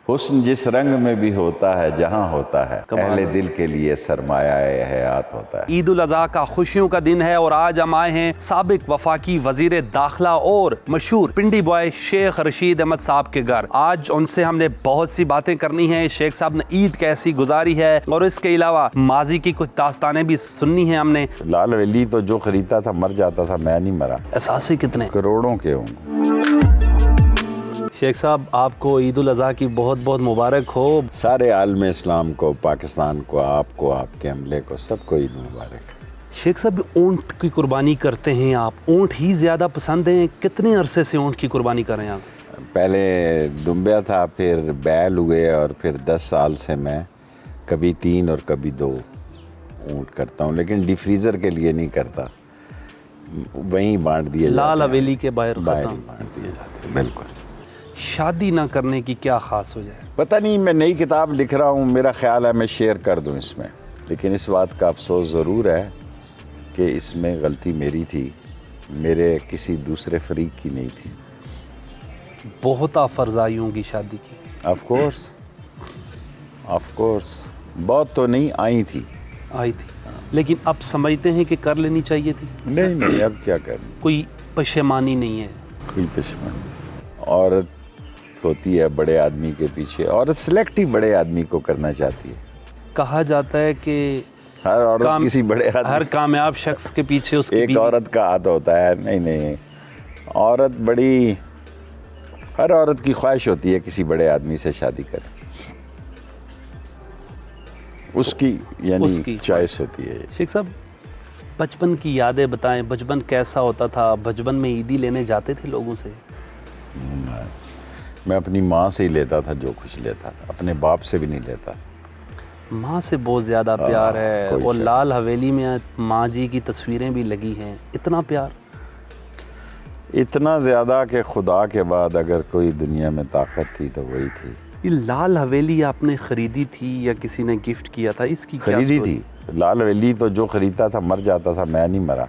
حسن جس رنگ میں بھی ہوتا ہے جہاں ہوتا ہے، اہل دل کے لیے سرمایہ حیات ہوتا ہے۔ عید الاضحیٰ کا خوشیوں کا دن ہے اور آج ہم آئے ہیں سابق وفاقی وزیر داخلہ اور مشہور پنڈی بوائے شیخ رشید احمد صاحب کے گھر۔ آج ان سے ہم نے بہت سی باتیں کرنی ہیں، شیخ صاحب نے عید کیسی گزاری ہے اور اس کے علاوہ ماضی کی کچھ داستانیں بھی سننی ہیں ہم نے۔ لال ولی تو جو خریدتا تھا مر جاتا تھا، میں نہیں مرا۔ احساسے کتنے؟ کروڑوں کے ہوں۔ شیخ صاحب آپ کو عید الاضحیٰ کی بہت بہت مبارک ہو۔ سارے عالم اسلام کو، پاکستان کو، آپ کے عملے کو، سب کو عید مبارک۔ شیخ صاحب اونٹ کی قربانی کرتے ہیں آپ، اونٹ ہی زیادہ پسند ہیں، کتنے عرصے سے اونٹ کی قربانی کر رہے ہیں آپ؟ پہلے دمبیا تھا، پھر بیل ہوئے، اور پھر 10 سال سے میں کبھی 3 اور کبھی 2 اونٹ کرتا ہوں، لیکن ڈی فریزر کے لیے نہیں کرتا، وہیں بانٹ دیے جاتے ہیں، لال حویلی کے باہر باہر ختم۔ ہی بانٹ دیے جاتے ہیں۔ بالکل۔ شادی نہ کرنے کی کیا خاص وجہ ہے؟ پتہ نہیں، میں نئی کتاب لکھ رہا ہوں، میرا خیال ہے میں شیئر کر دوں اس میں، لیکن اس بات کا افسوس ضرور ہے کہ اس میں غلطی میری تھی، میرے کسی دوسرے فریق کی نہیں تھی۔ بہت آفرز آئی ہوں گی شادی کی؟ آف کورس بہت تو نہیں آئی تھی، آئی تھی، لیکن اب سمجھتے ہیں کہ کر لینی چاہیے تھی؟ نہیں اب کیا کرنا، کوئی پشیمانی نہیں ہے؟ کوئی پشیمانی۔ عورت ہوتی ہے بڑے آدمی کے پیچھے، عورت سلیکٹ ہی بڑے آدمی کو کرنا چاہتی ہے۔ کہا جاتا ہے کہ ہر عورت کسی بڑے آدمی، ہر کامیاب شخص کے پیچھے اس کی ایک عورت کا ہاتھ ہوتا ہے۔ نہیں، عورت بڑی، ہر عورت کی خواہش ہوتی ہے کسی بڑے آدمی سے شادی کرے، اس کی یعنی چوائس ہوتی ہے۔ شیخ صاحب بچپن کی یادیں بتائیں، بچپن کیسا ہوتا تھا؟ بچپن میں عیدی لینے جاتے تھے لوگوں سے؟ میں اپنی ماں سے ہی لیتا تھا جو کچھ لیتا تھا، اپنے باپ سے بھی نہیں لیتا۔ ماں سے بہت زیادہ پیار ہے، اور لال حویلی میں ماں جی کی تصویریں بھی لگی ہیں، اتنا پیار؟ اتنا زیادہ کہ خدا کے بعد اگر کوئی دنیا میں طاقت تھی تو وہی تھی۔ یہ لال حویلی آپ نے خریدی تھی یا کسی نے گفٹ کیا تھا؟ اس کی کیا خریدی تھی۔ لال ولی تو جو خریدتا تھا مر جاتا تھا، میں نہیں مرا۔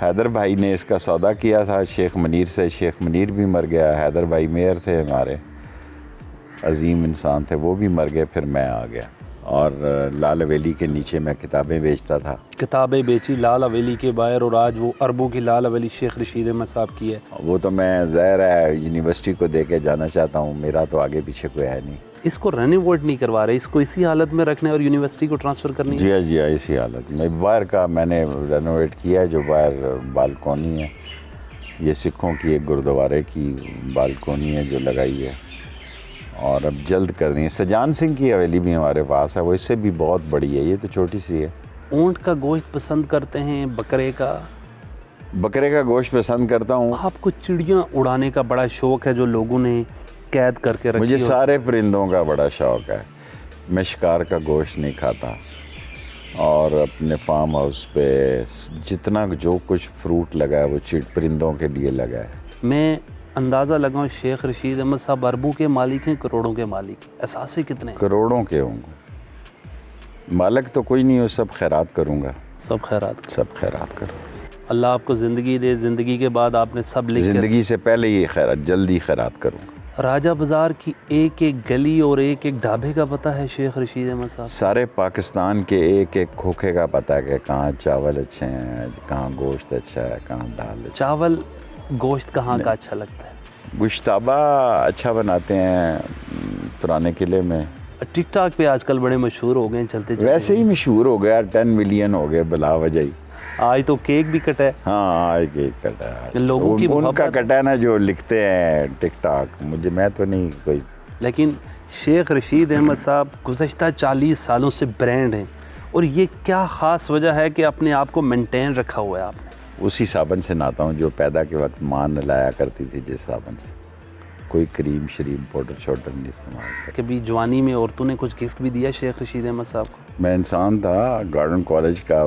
حیدر بھائی نے اس کا سودا کیا تھا شیخ منیر سے، شیخ منیر بھی مر گیا، حیدر بھائی میئر تھے ہمارے، عظیم انسان تھے، وہ بھی مر گئے، پھر میں آ گیا، اور لال حویلی کے نیچے میں کتابیں بیچتا تھا۔ کتابیں بیچی لال حویلی کے باہر، اور آج وہ اربوں کی لال حویلی شیخ رشید احمد صاحب کی ہے۔ وہ تو میں ظاہر ہے یونیورسٹی کو دے کے جانا چاہتا ہوں، میرا تو آگے پیچھے کوئی ہے نہیں۔ اس کو رینوویٹ نہیں کروا رہے، اس کو اسی حالت میں رکھنا ہے اور یونیورسٹی کو ٹرانسفر کرنی ہے؟ جی ہاں، اسی حالت میں۔ باہر کا میں نے رینوویٹ کیا ہے، جو باہر بالکونی ہے، یہ سکھوں کی ایک گردوارے کی بالکونی ہے جو لگائی ہے، اور اب جلد کرنی ہے۔ سجان سنگھ کی حویلی بھی ہمارے پاس ہے، وہ اس سے بھی بہت بڑی ہے، یہ تو چھوٹی سی ہے۔ اونٹ کا گوشت پسند کرتے ہیں؟ بکرے کا؟ بکرے کا گوشت پسند کرتا ہوں۔ آپ کو چڑیاں اڑانے کا بڑا شوق ہے جو لوگوں نے قید کر کے رکھی؟ مجھے سارے پرندوں کا بڑا شوق ہے، میں شکار کا گوشت نہیں کھاتا، اور اپنے فارم ہاؤس پہ جتنا جو کچھ فروٹ لگا ہے وہ پرندوں کے لیے لگا ہے۔ میں اندازہ لگاؤں شیخ رشید احمد صاحب اربوں کے مالک ہیں، کروڑوں کے مالک؟ احساسے کتنے؟ کروڑوں کے ہوں گے، مالک تو کوئی نہیں ہو، سب خیرات کروں گا، سب خیرات؟ سب خیرات کروں گا۔ اللہ آپ کو زندگی دے، زندگی کے بعد آپ نے سب لکھ زندگی سے پہلے ہی خیرات، جلدی خیرات کروں گا۔ راجہ بازار کی ایک ایک گلی اور ایک ایک ڈھابے کا پتہ ہے شیخ رشید احمد صاحب؟ سارے پاکستان کے ایک ایک کھوکھے کا پتہ ہے کہ کہاں چاول اچھے ہیں، کہاں گوشت اچھا ہے، کہاں دال اچھا ہے۔ چاول گوشت کہاں کا اچھا لگتا ہے؟ گشتابہ اچھا بناتے ہیں پرانے قلعے میں۔ ٹک ٹاک پہ آج کل بڑے مشہور ہو گئے ہیں، چلتے چلتے ویسے ہی مشہور ہو گیا، 10 ملین ہو گئے بلا وجہ ہی۔ آج تو کیک بھی کٹا ہے۔ ہاں، ایک ایک کٹا ہے، لوگوں کی ان کا محبت، کٹا ہے نا جو لکھتے ہیں ٹک ٹاک، میں تو نہیں کوئی۔ لیکن شیخ رشید احمد صاحب گزشتہ 40 سالوں سے برانڈ ہیں، اور یہ کیا خاص وجہ ہے کہ اپنے آپ کو مینٹین رکھا ہوا ہے آپ نے؟ اسی صابن سے نہاتا ہوں جو پیدا کے وقت ماں نلایا کرتی تھی، جس صابن سے، کوئی کریم شریم پاؤڈر شوڈر نہیں استعمال کرتا۔ کبھی جوانی میں عورتوں نے کچھ گفٹ بھی دیا شیخ رشید احمد صاحب کو؟ میں انسان تھا، گارڈن کالج کا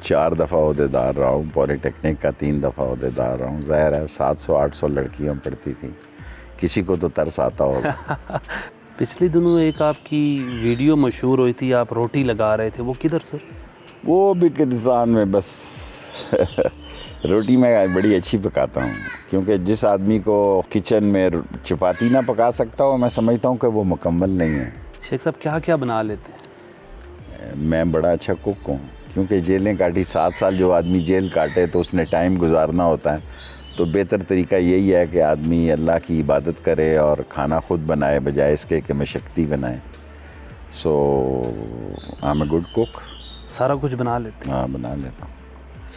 4 دفعہ عہدیدار رہا ہوں، پولی ٹیکنک کا 3 دفعہ عہدیدار رہا ہوں۔ ظاہر ہے 700-800 لڑکیاں پڑھتی تھیں، کسی کو تو ترس آتا ہوگا۔ پچھلے دنوں ایک آپ کی ویڈیو مشہور ہوئی تھی، آپ روٹی لگا رہے تھے، وہ کدھر سر؟ وہ بھی کردستان میں، بس روٹی میں بڑی اچھی پکاتا ہوں، کیونکہ جس آدمی کو کچن میں چپاتی نہ پکا سکتا ہو، میں سمجھتا ہوں کہ وہ مکمل نہیں ہے۔ شیخ صاحب کیا کیا بنا لیتے ہیں؟ میں بڑا اچھا کک ہوں، کیونکہ جیلیں کاٹی 7 سال جو آدمی جیل کاٹے تو اس نے ٹائم گزارنا ہوتا ہے، تو بہتر طریقہ یہی ہے کہ آدمی اللہ کی عبادت کرے اور کھانا خود بنائے بجائے اس کے کہ مشقتی بنائے۔ سو I am a good cook. سارا کچھ بنا لیتے ہیں؟ ہاں، بنا لیتا ہوں۔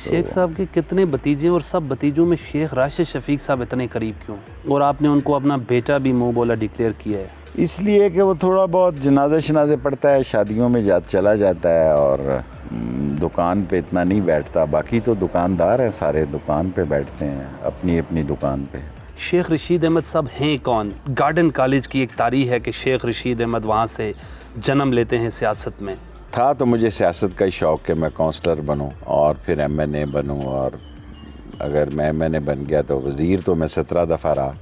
شیخ صاحب کے کتنے بھتیجے اور سب بھتیجوں میں شیخ راشد شفیق صاحب اتنے قریب کیوں ہیں؟ اور آپ نے ان کو اپنا بیٹا بھی منہ بولا ڈکلیئر کیا ہے؟ اس لیے کہ وہ تھوڑا بہت جنازے شنازے پڑتا ہے، شادیوں میں چلا جاتا ہے، اور دکان پہ اتنا نہیں بیٹھتا۔ باقی تو دکاندار ہیں سارے، دکان پہ بیٹھتے ہیں اپنی اپنی دکان پہ۔ شیخ رشید احمد صاحب ہیں کون؟ گارڈن کالج کی ایک تاریخ ہے کہ شیخ رشید احمد وہاں سے جنم لیتے ہیں سیاست میں۔ تھا تو مجھے سیاست کا ہی شوق کہ میں کونسلر بنوں اور پھر ایم این اے بنوں، اور اگر میں ایم این اے بن گیا تو وزیر تو میں 17 دفعہ رہا۔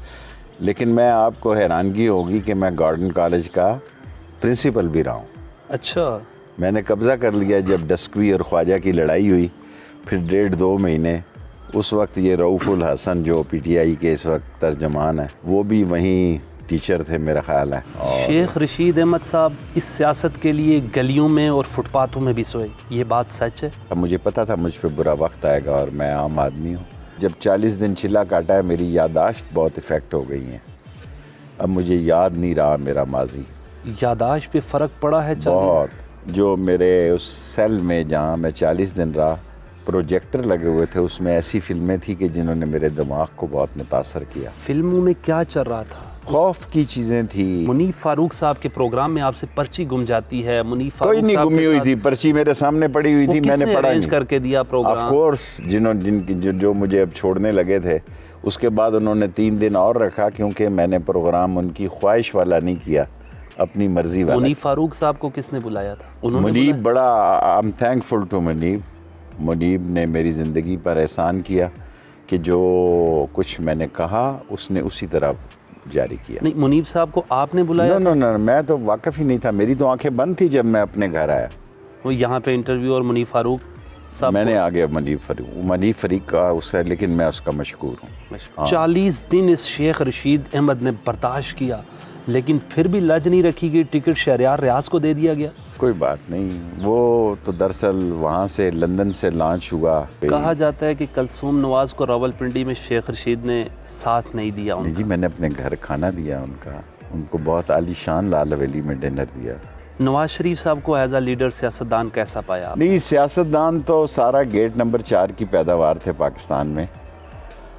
لیکن میں آپ کو حیرانگی ہوگی کہ میں گارڈن کالج کا پرنسپل بھی رہا ہوں۔ اچھا، میں نے قبضہ کر لیا جب ڈسکوی اور خواجہ کی لڑائی ہوئی، پھر 1.5-2 مہینے اس وقت یہ رؤف الحسن جو پی ٹی آئی کے اس وقت ترجمان ہے، وہ بھی وہیں ٹیچر تھے میرا خیال ہے۔ اور شیخ رشید احمد صاحب اس سیاست کے لیے گلیوں میں اور فٹ پاتھوں میں بھی سوئے، یہ بات سچ ہے؟ مجھے پتا تھا مجھ پہ برا وقت آئے گا اور میں عام آدمی ہوں۔ جب 40 دن چلا کاٹا ہے، میری یادداشت بہت افیکٹ ہو گئی ہیں، اب مجھے یاد نہیں رہا میرا ماضی۔ یادداشت پہ فرق پڑا ہے؟ بہت۔ جو میرے اس سیل میں جہاں میں 40 دن رہا، پروجیکٹر لگے ہوئے تھے، اس میں ایسی فلمیں تھیں کہ جنہوں نے میرے دماغ کو بہت متاثر کیا۔ فلموں میں کیا چل رہا تھا؟ خوف کی چیزیں تھیں۔ منیف فاروق صاحب کے پروگرام میں آپ سے پرچی گم جاتی ہے، منیف فاروق کوئی نہیں صاحب گمی کے ہوئی ساتھ تھی، پرچی میرے سامنے پڑی ہوئی تھی، میں نے پڑھا ارینج نہیں کر کے دیا آف پروگرام؟ کورس، جو مجھے اب چھوڑنے لگے تھے، اس کے بعد انہوں نے 3 دن اور رکھا، کیونکہ میں نے پروگرام ان کی خواہش والا نہیں کیا، اپنی مرضی والا۔ منیف فاروق صاحب کو کس نے بلایا تھا؟ انہوں نے منیب بڑا آئی ایم تھینکفل ٹو منیب نے میری زندگی پر احسان کیا کہ جو کچھ میں نے کہا اس نے اسی طرح جاری کیا۔ نہیں، منیب صاحب کو آپ نے بلایا؟ نو، میں تو واقف ہی نہیں تھا، میری تو آنکھیں بند تھی جب میں اپنے گھر آیا۔ وہ یہاں پہ انٹرویو اور منیف فاروق صاحب میں نے آگے منیب فریق کا اس ہے، لیکن میں اس کا مشکور ہوں۔ 40 دن اس شیخ رشید احمد نے برداشت کیا، لیکن پھر بھی لج نہیں رکھی گئی، ٹکٹ شہریار ریاض کو دے دیا گیا۔ کوئی بات نہیں، وہ تو دراصل وہاں سے لندن سے لانچ ہوا۔ کہا جاتا ہے کہ کلثوم نواز کو راولپنڈی میں شیخ رشید نے ساتھ نہیں دیا ان جی، میں نے اپنے گھر کھانا دیا ان کو بہت عالی شان لال حویلی میں ڈنر دیا۔ نواز شریف صاحب کو ایز اے لیڈر سیاستدان کیسا پایا آپ؟ نہیں، سیاستدان تو سارا گیٹ نمبر 4 کی پیداوار تھے پاکستان میں،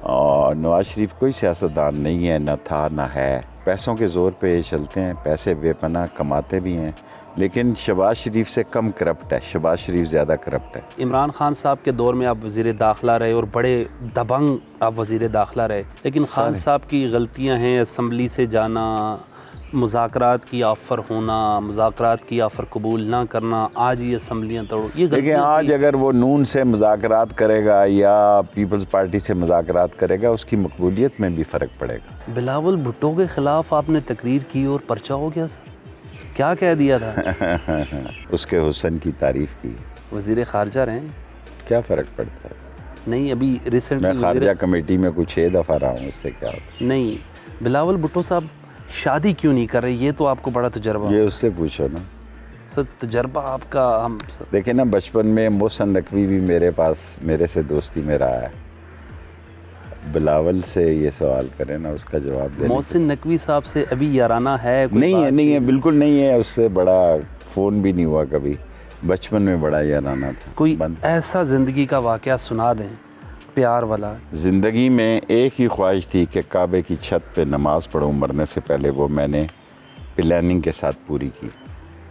اور نواز شریف کوئی سیاستدان نہیں ہے، نہ تھا نہ ہے۔ پیسوں کے زور پہ یہ چلتے ہیں، پیسے بے پناہ کماتے بھی ہیں، لیکن شہباز شریف سے کم کرپٹ ہے، شہباز شریف زیادہ کرپٹ ہے۔ عمران خان صاحب کے دور میں آپ وزیر داخلہ رہے اور بڑے دبنگ آپ وزیر داخلہ رہے، لیکن خان صاحب کی غلطیاں ہیں، اسمبلی سے جانا، مذاکرات کی آفر ہونا، مذاکرات کی آفر قبول نہ کرنا، آج یہ اسمبلیاں توڑو، یہ لیکن آج اگر وہ نون سے مذاکرات کرے گا یا پیپلز پارٹی سے مذاکرات کرے گا، اس کی مقبولیت میں بھی فرق پڑے گا۔ بلاول بھٹو کے خلاف آپ نے تقریر کی اور پرچہ ہو گیا سر، کیا کہہ دیا تھا؟ اس کے حسن کی تعریف کی۔ وزیر خارجہ رہے ہیں، کیا فرق پڑتا ہے؟ نہیں ابھی ریسنٹلی میں خارجہ کمیٹی میں کچھ 6 دفعہ رہا ہوں، اس سے کیا ہوتا نہیں، بلاول بھٹو صاحب شادی کیوں نہیں کر رہے؟ یہ تو آپ کو بڑا تجربہ، یہ اس سے پوچھو نا سر تجربہ آپ کا۔ ہم دیکھیں نا، بچپن میں محسن نقوی بھی میرے سے دوستی میں رہا ہے، بلاول سے یہ سوال کریں نا، اس کا جواب دیں۔ محسن نقوی صاحب سے ابھی یارانہ ہے؟ نہیں ہے، بالکل نہیں ہے، اس سے بڑا فون بھی نہیں ہوا کبھی، بچپن میں بڑا یارانہ تھا۔ کوئی ایسا زندگی کا واقعہ سنا دیں پیار والا۔ زندگی میں ایک ہی خواہش تھی کہ کعبے کی چھت پہ نماز پڑھوں مرنے سے پہلے، وہ میں نے پلاننگ کے ساتھ پوری کی۔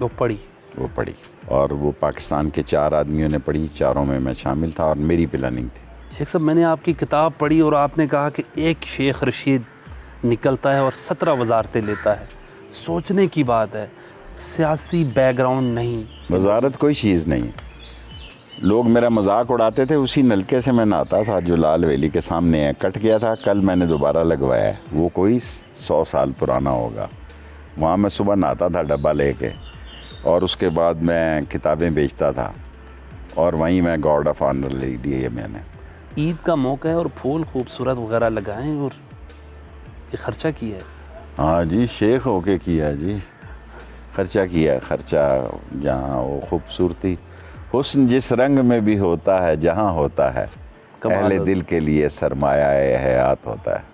وہ پڑھی اور وہ پاکستان کے 4 آدمیوں نے پڑھی، 4 میں میں شامل تھا، اور میری پلاننگ تھی۔ شیخ صاحب، میں نے آپ کی کتاب پڑھی اور آپ نے کہا کہ ایک شیخ رشید نکلتا ہے اور 17 وزارتیں لیتا ہے، سوچنے کی بات ہے، سیاسی بیک گراؤنڈ نہیں۔ وزارت کوئی چیز نہیں، لوگ میرا مذاق اڑاتے تھے، اسی نلکے سے میں نہاتا تھا جو لال حویلی کے سامنے ہے، کٹ گیا تھا، کل میں نے دوبارہ لگوایا ہے، وہ کوئی 100 سال پرانا ہوگا۔ وہاں میں صبح نہاتا تھا ڈبہ لے کے، اور اس کے بعد میں کتابیں بیچتا تھا، اور وہیں میں گارڈ آف آنر لے لی ہے میں نے۔ عید کا موقع ہے اور پھول خوبصورت وغیرہ لگائیں اور یہ خرچہ کیا ہے. ہاں جی شیخ ہو کے کیا جی, خرچہ کیا, خرچہ جہاں وہ خوبصورتی حسن جس رنگ میں بھی ہوتا ہے جہاں ہوتا ہے, کمال اہل ہوتا دل کے لیے سرمایہ حیات ہوتا ہے.